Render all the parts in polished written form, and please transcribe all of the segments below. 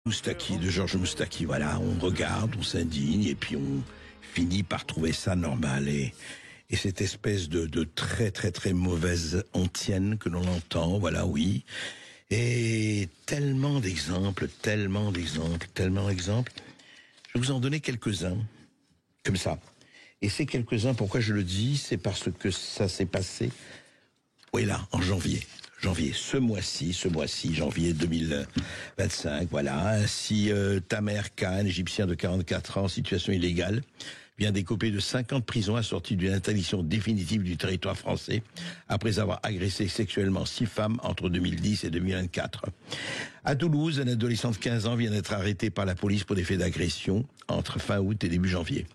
Moustaki, de Georges Moustaki, voilà, on regarde, on s'indigne, et puis on finit par trouver ça normal. Et cette espèce de très très très mauvaise antienne que l'on entend, voilà, oui. Et tellement d'exemples. Je vais vous en donner quelques-uns, comme ça. Et ces quelques-uns, pourquoi je le dis, c'est parce que ça s'est passé, oui là, en janvier, ce mois-ci, janvier 2025, voilà. Ainsi, Tamer Khan, égyptien de 44 ans, en situation illégale, vient d'écoper de 5 ans de prison assorti d'une interdiction définitive du territoire français après avoir agressé sexuellement 6 femmes entre 2010 et 2024. À Toulouse, un adolescent de 15 ans vient d'être arrêté par la police pour des faits d'agression entre fin août et début janvier.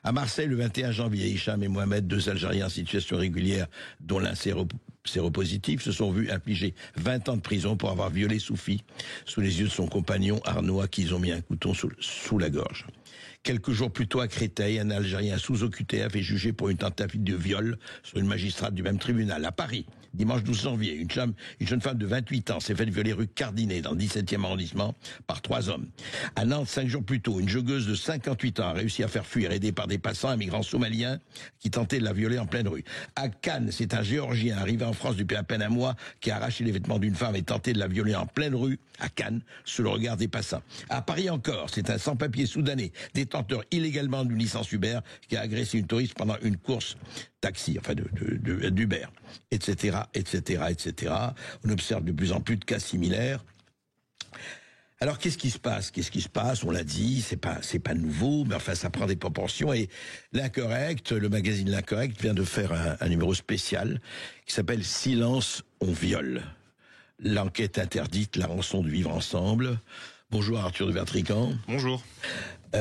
À Marseille, le 21 janvier, Hicham et Mohamed, 2 Algériens en situation régulière, dont l'un séropositif, se sont vus infliger 20 ans de prison pour avoir violé Soufi sous les yeux de son compagnon Arnaud, à qui ils ont mis un couteau sous la gorge. Quelques jours plus tôt, à Créteil, un Algérien sous OQTF est jugé pour une tentative de viol sur une magistrate du même tribunal. À Paris, dimanche 12 janvier, une jeune femme de 28 ans s'est faite violer rue Cardinet, dans le 17e arrondissement, par 3 hommes. À Nantes, 5 jours plus tôt, une joggeuse de 58 ans a réussi à faire fuir, aidée par des passants, un migrant somalien qui tentait de la violer en pleine rue. À Cannes, c'est un Géorgien arrivé en France depuis à peine un mois qui a arraché les vêtements d'une femme et tenté de la violer en pleine rue, à Cannes, sous le regard des passants. À Paris encore, c'est un sans-papier soudanais, détenteur illégalement d'une licence Uber, qui a agressé une touriste pendant une course taxi, enfin d'Uber, etc. On observe de plus en plus de cas similaires. Alors qu'est-ce qui se passe? On l'a dit, c'est pas nouveau, mais enfin ça prend des proportions. Et l'Incorrect, le magazine L'Incorrect vient de faire un numéro spécial qui s'appelle Silence, on viole. L'enquête interdite, la rançon du vivre ensemble. Bonjour Arthur de Vatrigan. Bonjour.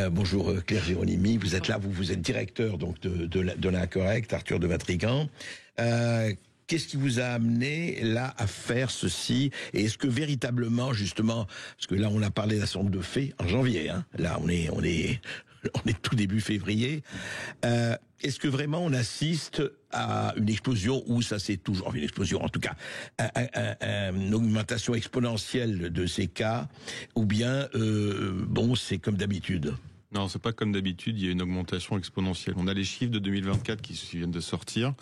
Bonjour Claire Géronimi. Vous êtes là, vous êtes directeur donc de l'Incorrect, Arthur de Vatrigan. Qu'est-ce qui vous a amené là à faire ceci? Et est-ce que véritablement, justement, parce que là on a parlé d'un certain nombre de faits en janvier, hein, là on est tout début février. Est-ce que vraiment on assiste à une explosion, ou ça c'est toujours une explosion, en tout cas, une augmentation exponentielle de ces cas, ou bien c'est comme d'habitude? Non, c'est pas comme d'habitude, il y a une augmentation exponentielle. On a les chiffres de 2024 qui viennent de sortir.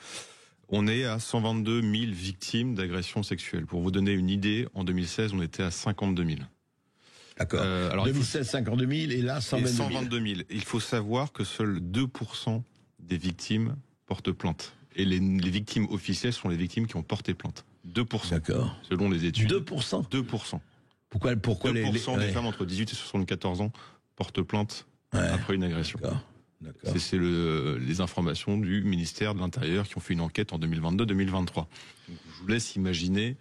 On est à 122 000 victimes d'agressions sexuelles. Pour vous donner une idée, en 2016, on était à 52 000. D'accord. Alors 2016, 52 000 et là 122 000. Il faut savoir que seuls 2% des victimes portent plainte. Et les victimes officielles sont les victimes qui ont porté plainte. 2%. D'accord. Selon les études. 2%. 2%. Pourquoi 2% des femmes entre 18 et 74 ans portent plainte après une agression. D'accord. C'est les informations du ministère de l'Intérieur qui ont fait une enquête en 2022-2023. Donc, je vous laisse imaginer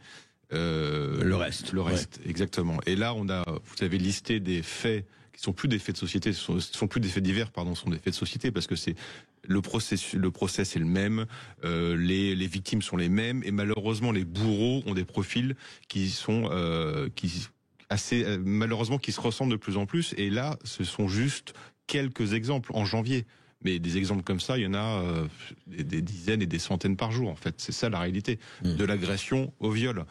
le reste. Exactement. Et là, vous avez listé des faits qui sont plus des faits de société, ce sont plus des faits divers, ce sont des faits de société, parce que c'est le procès c'est le même, les victimes sont les mêmes, et malheureusement les bourreaux ont des profils qui sont malheureusement qui se ressemblent de plus en plus. Et là, ce sont juste quelques exemples en janvier. Mais des exemples comme ça, il y en a des dizaines et des centaines par jour, en fait. C'est ça la réalité. De l'agression au viol.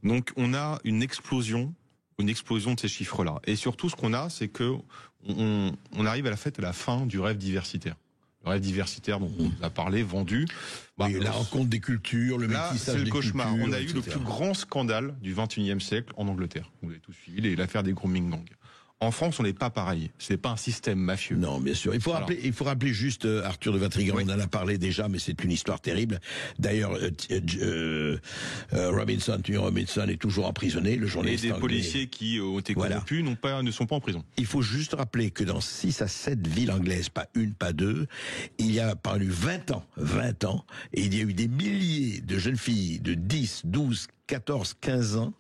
Donc on a une explosion de ces chiffres-là. Et surtout, ce qu'on a, c'est que on arrive à la fin du rêve diversitaire. Le rêve diversitaire dont on a parlé, vendu. La rencontre des cultures, le métissage c'est le des cauchemar. cultures, On a eu etc. le plus grand scandale du XXIe siècle en Angleterre. Vous avez tous suivi l'affaire des grooming gangs. En France, on n'est pas pareil. C'est pas un système mafieux. Non, bien sûr. Il faut rappeler juste Arthur de Vatrigan. Oui. On en a parlé déjà, mais c'est une histoire terrible. D'ailleurs, Robinson est toujours emprisonné, le journaliste et des anglais. Policiers qui ont été corrompus ne sont pas en prison. Il faut juste rappeler que dans 6 à 7 villes anglaises, pas une, pas deux, il y a paru 20 ans, et il y a eu des milliers de jeunes filles de 10, 12, 14, 15 ans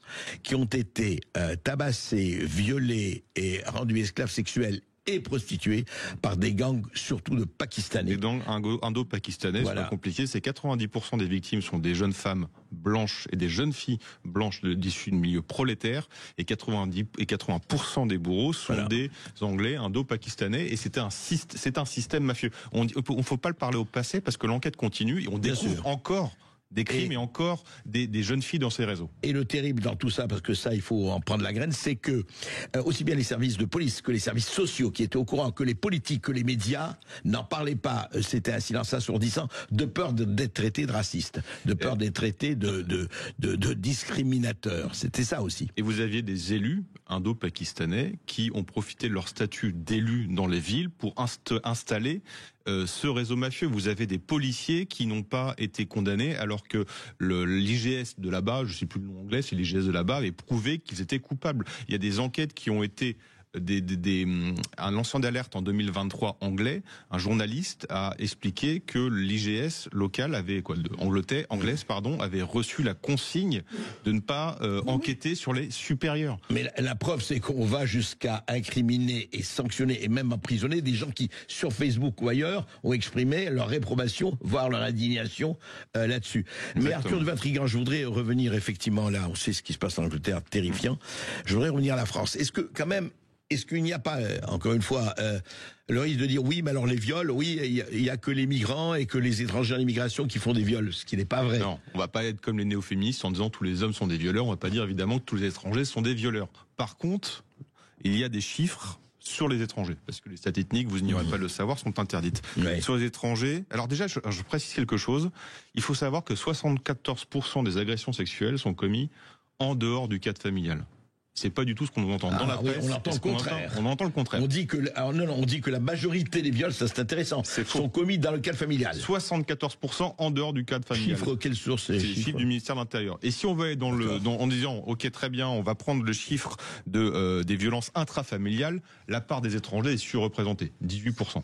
qui ont été tabassées, violées et rendues esclaves sexuelles et prostituées par des gangs, surtout de Pakistanais. Des gangs indo-pakistanais, c'est pas compliqué. C'est 90% des victimes sont des jeunes femmes blanches et des jeunes filles blanches issues de milieux prolétaires, et 80% des bourreaux sont des Anglais indo-pakistanais, et c'est un système mafieux. On faut pas le parler au passé parce que l'enquête continue et on découvre encore des crimes et encore des jeunes filles dans ces réseaux. Et le terrible dans tout ça, parce que ça, il faut en prendre la graine, c'est que aussi bien les services de police que les services sociaux qui étaient au courant, que les politiques, que les médias n'en parlaient pas. C'était un silence assourdissant, de peur d'être traités de racistes, de peur d'être traités de discriminateurs. C'était ça aussi. Et vous aviez des élus indo-pakistanais qui ont profité de leur statut d'élus dans les villes pour installer ce réseau mafieux. Vous avez des policiers qui n'ont pas été condamnés alors que l'IGS de là-bas, je ne sais plus le nom anglais, c'est l'IGS de là-bas, avait prouvé qu'ils étaient coupables. Il y a des enquêtes qui ont été un lanceur d'alerte en 2023 anglais, un journaliste a expliqué que l'IGS local avait anglaise, avait reçu la consigne de ne pas enquêter sur les supérieurs. Mais la preuve, c'est qu'on va jusqu'à incriminer et sanctionner et même emprisonner des gens qui, sur Facebook ou ailleurs, ont exprimé leur réprobation, voire leur indignation là-dessus. Exactement. Mais Arthur de Vatrigan, je voudrais revenir effectivement là, on sait ce qui se passe en Angleterre, terrifiant. Je voudrais revenir à la France. Est-ce qu'il n'y a pas, encore une fois, le risque de dire oui, mais alors les viols, oui, il y a que les migrants et que les étrangers en immigration qui font des viols, ce qui n'est pas vrai. Non, on va pas être comme les néo-féministes en disant tous les hommes sont des violeurs. On va pas dire évidemment que tous les étrangers sont des violeurs. Par contre, il y a des chiffres sur les étrangers, parce que les stats ethniques, vous n'ignorez pas de le savoir, sont interdites. Ouais. Sur les étrangers, alors déjà, je précise quelque chose. Il faut savoir que 74% des agressions sexuelles sont commises en dehors du cadre familial. C'est pas du tout ce qu'on entend dans la presse. On entend le contraire. On entend le contraire. On dit que, on dit que la majorité des viols, ça c'est intéressant, sont commis dans le cadre familial. 74% en dehors du cadre familial. Chiffre, quelle source? C'est les chiffres du ministère de l'Intérieur. Et si on va être en disant, ok, très bien, on va prendre le chiffre des violences intrafamiliales, la part des étrangers est surreprésentée. 18%.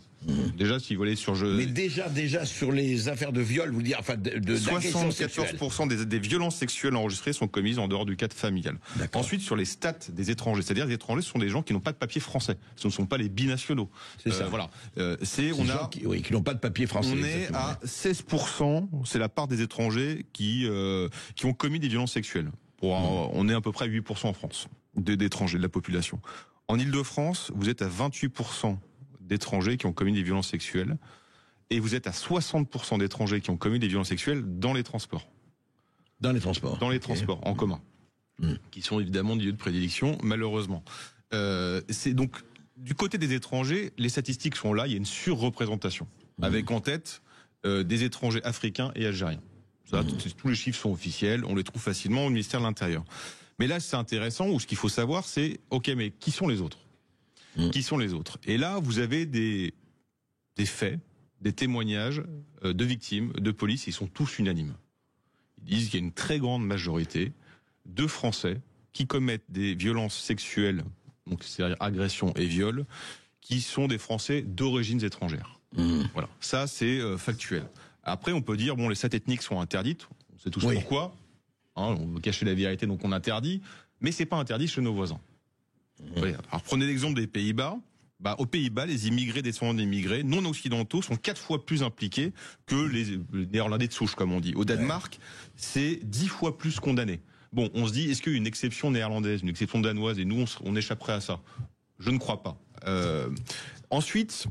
Déjà, si vous voulez sur Mais déjà sur les affaires de viol, vous dire, enfin, 74% des violences sexuelles enregistrées sont commises en dehors du cadre familial. Ensuite, sur les stats des étrangers, c'est-à-dire les étrangers sont des gens qui n'ont pas de papier français. Ce ne sont pas les binationaux. C'est ça. Voilà. Qui n'ont pas de papier français. On est à 16%. C'est la part des étrangers qui ont commis des violences sexuelles. On est à peu près à 8% en France d'étrangers de la population. En Île-de-France, vous êtes à 28% d'étrangers qui ont commis des violences sexuelles, et vous êtes à 60% d'étrangers qui ont commis des violences sexuelles dans les transports. Dans les transports. Dans les transports, en commun. Qui sont évidemment des lieux de prédilection, malheureusement. C'est donc, du côté des étrangers, les statistiques sont là, il y a une surreprésentation, avec en tête des étrangers africains et algériens. Ça, tous les chiffres sont officiels, on les trouve facilement au ministère de l'Intérieur. Mais là, c'est intéressant, où ce qu'il faut savoir, c'est, ok, mais qui sont les autres ? Qui sont les autres? Et là, vous avez des faits, des témoignages de victimes, de police, ils sont tous unanimes. Ils disent qu'il y a une très grande majorité de Français qui commettent des violences sexuelles, donc c'est-à-dire agressions et viols, qui sont des Français d'origines étrangères. Voilà, ça c'est factuel. Après, on peut dire, bon, les stats ethniques sont interdites, on sait tous pourquoi, on veut cacher la vérité, donc on interdit, mais c'est pas interdit chez nos voisins. Oui. Alors prenez l'exemple des Pays-Bas. Aux Pays-Bas, les immigrés descendants d'immigrés non occidentaux sont 4 fois plus impliqués que les néerlandais de souche, comme on dit. Au Danemark, c'est 10 fois plus condamné. Bon, on se dit, est-ce qu'il y a une exception néerlandaise, une exception danoise, et nous, on échapperait à ça? Je ne crois pas. Ensuite,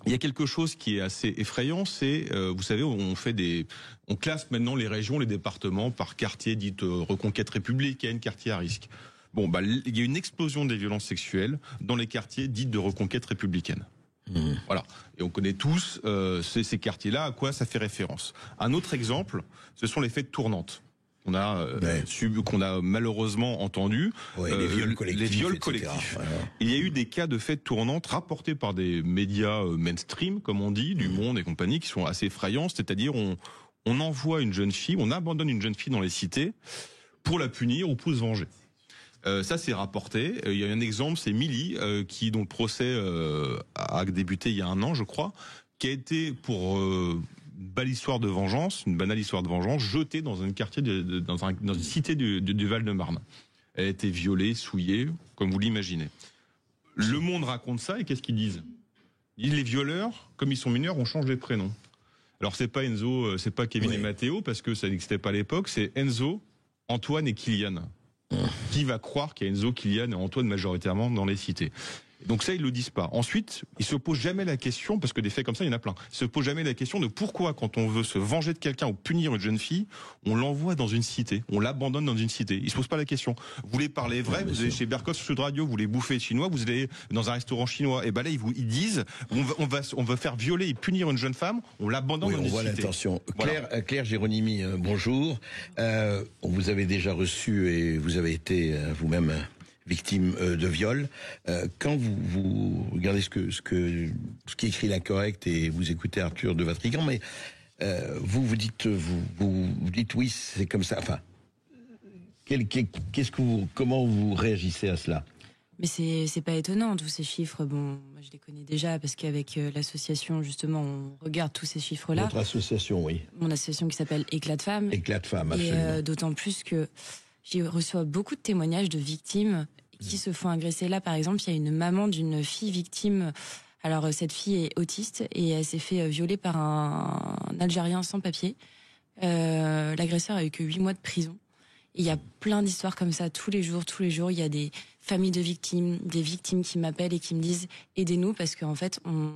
il y a quelque chose qui est assez effrayant, c'est, vous savez, on classe maintenant les régions, les départements par quartier dite reconquête républicaine, quartier à risque. Bon, il y a une explosion des violences sexuelles dans les quartiers dits de reconquête républicaine. Voilà. Et on connaît tous ces quartiers-là, à quoi ça fait référence. Un autre exemple, ce sont les fêtes tournantes. Qu'on a malheureusement entendu. Les viols collectifs. Il y a eu des cas de fêtes tournantes rapportés par des médias mainstream, comme on dit, du Monde et compagnie, qui sont assez effrayants. C'est-à-dire, on envoie une jeune fille, on abandonne une jeune fille dans les cités pour la punir ou pour se venger. Ça, c'est rapporté. Il y a un exemple, c'est Milly, dont le procès a débuté il y a 1 an, je crois, qui a été, pour une banale histoire de vengeance, jetée dans un quartier, dans une cité du Val-de-Marne. Elle a été violée, souillée, comme vous l'imaginez. Le Monde raconte ça, et qu'est-ce qu'ils disent? Ils disent, les violeurs, comme ils sont mineurs, on change les prénoms. Alors, c'est pas Enzo, c'est pas Kevin et Matteo, parce que ça n'existait pas à l'époque, c'est Enzo, Antoine et Kylian. Qui va croire qu'il y a Enzo, Kylian et Antoine majoritairement dans les cités? Donc ça, ils le disent pas. Ensuite, ils se posent jamais la question, parce que des faits comme ça, il y en a plein. Ils se posent jamais la question de pourquoi, quand on veut se venger de quelqu'un ou punir une jeune fille, on l'envoie dans une cité, on l'abandonne dans une cité. Ils se posent pas la question. Vous voulez parler vrai, vous allez chez Berkov Sud Radio, vous voulez bouffer chinois, vous allez dans un restaurant chinois. Et ben là, ils disent, on va faire violer et punir une jeune femme, on l'abandonne dans une cité. On voit l'intention. Voilà. Claire Géronimi, bonjour. On vous avait déjà reçu et vous avez été vous-même victime de viol. Quand vous regardez ce qui écrit l'Incorrect et vous écoutez Arthur de Vatrigan, mais vous dites oui, c'est comme ça. Enfin, comment vous réagissez à cela? Mais c'est pas étonnant, tous ces chiffres. Bon, moi je les connais déjà parce qu'avec l'association, justement, on regarde tous ces chiffres-là. Votre association, oui. Mon association qui s'appelle Éclat de Femmes. Éclat de Femmes, absolument. Et d'autant plus que j'ai reçu beaucoup de témoignages de victimes qui se font agresser. Là, par exemple, il y a une maman d'une fille victime. Alors, cette fille est autiste et elle s'est fait violer par un Algérien sans papier. L'agresseur a eu que 8 mois de prison. Et il y a plein d'histoires comme ça tous les jours. Il y a des familles de victimes, des victimes qui m'appellent et qui me disent aidez-nous parce qu'en fait on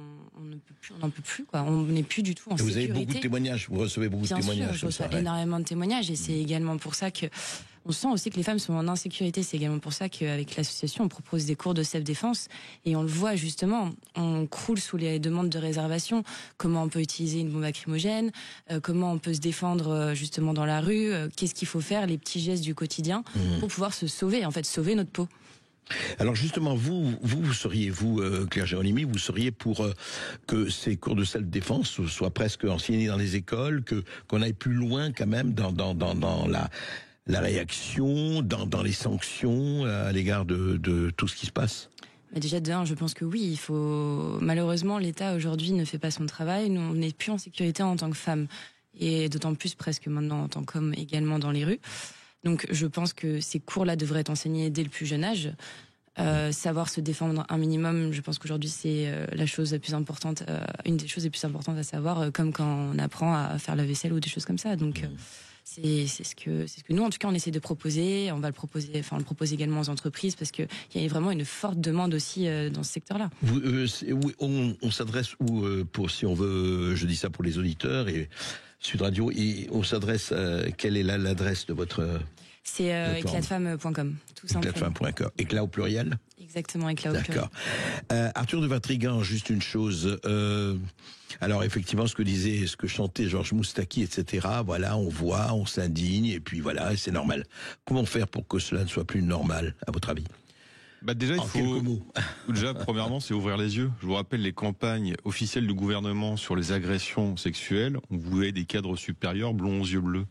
n'en peut plus quoi. On n'est plus du tout en sécurité. Vous avez beaucoup de témoignages, vous recevez beaucoup de témoignages. Bien sûr, je reçois énormément de témoignages et c'est également pour ça que on sent aussi que les femmes sont en insécurité. C'est également pour ça qu'avec l'association, on propose des cours de self-défense et on le voit justement. On croule sous les demandes de réservation. Comment on peut utiliser une bombe lacrymogène, comment on peut se défendre justement dans la rue, qu'est-ce qu'il faut faire, les petits gestes du quotidien pour pouvoir se sauver, en fait, sauver notre peau. Alors justement, vous seriez, Claire Géronimi, vous seriez pour que ces cours de self-défense soient presque enseignés dans les écoles, qu'on aille plus loin quand même dans la réaction, dans les sanctions à l'égard de tout ce qui se passe? Déjà d'un, je pense que oui, il faut. Malheureusement, l'État aujourd'hui ne fait pas son travail. Nous, on n'est plus en sécurité en tant que femmes, et d'autant plus presque maintenant en tant qu'hommes également dans les rues. Donc, je pense que ces cours-là devraient être enseignés dès le plus jeune âge. Savoir se défendre un minimum, je pense qu'aujourd'hui c'est la chose la plus importante, une des choses les plus importantes à savoir, comme quand on apprend à faire la vaisselle ou des choses comme ça. Donc c'est ce que nous en tout cas on essaie de proposer. On va le proposer, enfin on le propose également aux entreprises parce que il y a vraiment une forte demande aussi dans ce secteur-là. On s'adresse où pour, si on veut, je dis ça pour les auditeurs et Sud Radio, et on s'adresse, quelle est l'adresse de votre... C'est éclatfemme.com, tout simplement. Éclatfemme.com. Éclat au pluriel? Exactement, éclat au pluriel. D'accord. Arthur de Vatrigan, juste une chose. Alors effectivement, ce que chantait Georges Moustaki, etc. Voilà, on voit, on s'indigne, et puis voilà, c'est normal. Comment faire pour que cela ne soit plus normal, à votre avis? Déjà, il faut. Déjà, premièrement, c'est ouvrir les yeux. Je vous rappelle les campagnes officielles du gouvernement sur les agressions sexuelles. On voulait des cadres supérieurs blonds aux yeux bleus.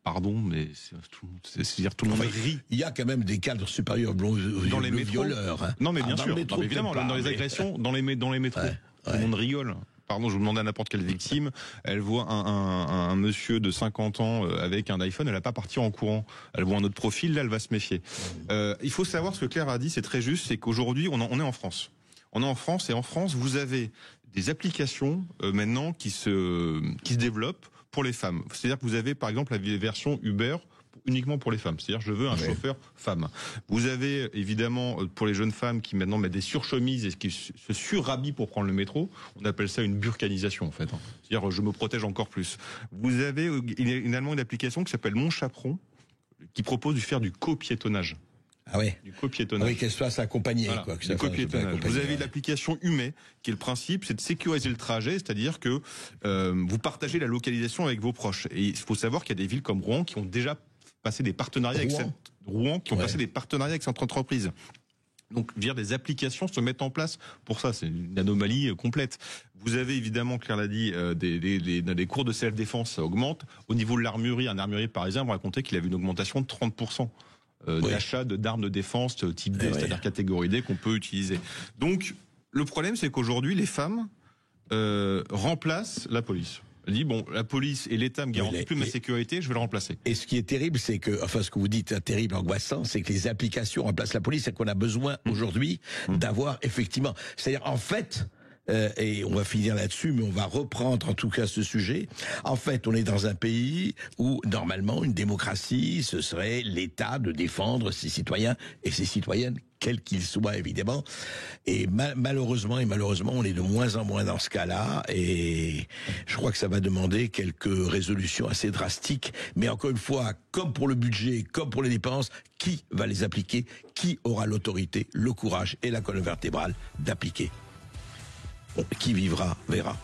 Pardon, mais c'est-à-dire tout le monde rit. Il y a quand même des cadres supérieurs blonds dans les métros. Violeurs. Hein. Non, mais bien sûr. Non, mais évidemment, dans les agressions, dans les métros. Tout le monde rigole. Pardon, je vous demande à n'importe quelle victime, elle voit un monsieur de 50 ans avec un iPhone, elle va pas partir en courant. Elle voit un autre profil, là, elle va se méfier. Il faut savoir ce que Claire a dit, c'est très juste, c'est qu'aujourd'hui, on est en France. On est en France, et en France, vous avez des applications maintenant qui se développent pour les femmes. C'est-à-dire que vous avez, par exemple, la version Uber uniquement pour les femmes. C'est-à-dire, je veux un chauffeur femme. Vous avez, évidemment, pour les jeunes femmes qui maintenant mettent des surchemises et qui se surhabillent pour prendre le métro, on appelle ça une burkanisation, en fait. C'est-à-dire, je me protège encore plus. Vous avez également une application qui s'appelle Mon Chaperon, qui propose de faire du copiétonnage. Ah ouais. Du copiétonnage. Oui, qu'elle soit accompagnée, voilà, quoi. Du copiétonnage. Vous avez l'application Humet, qui est le principe, c'est de sécuriser le trajet, c'est-à-dire que vous partagez la localisation avec vos proches. Et il faut savoir qu'il y a des villes comme Rouen qui ont déjà passé des partenariats avec cette entreprise. Donc, des applications se mettent en place pour ça. C'est une anomalie complète. Vous avez évidemment, Claire l'a dit, des cours de self-défense, ça augmente. Au niveau de l'armurerie, un armurier parisien me racontait qu'il avait une augmentation de 30%. D'achat d'armes de défense type D, c'est-à-dire catégorie D qu'on peut utiliser. Donc, le problème, c'est qu'aujourd'hui, les femmes remplacent la police. Elle dit, bon, la police et l'État me garantissent plus ma sécurité, je vais le remplacer. Et ce qui est terrible, c'est que, enfin, ce que vous dites, terrible, angoissant, c'est que les applications remplacent la police, c'est qu'on a besoin aujourd'hui d'avoir, effectivement, c'est-à-dire, en fait, et on va finir là-dessus, mais on va reprendre en tout cas ce sujet. En fait, on est dans un pays où, normalement, une démocratie, ce serait l'État de défendre ses citoyens et ses citoyennes, quels qu'ils soient, évidemment. Et malheureusement, on est de moins en moins dans ce cas-là, et je crois que ça va demander quelques résolutions assez drastiques. Mais encore une fois, comme pour le budget, comme pour les dépenses, qui va les appliquer? Qui aura l'autorité, le courage et la colonne vertébrale d'appliquer? Qui vivra, verra.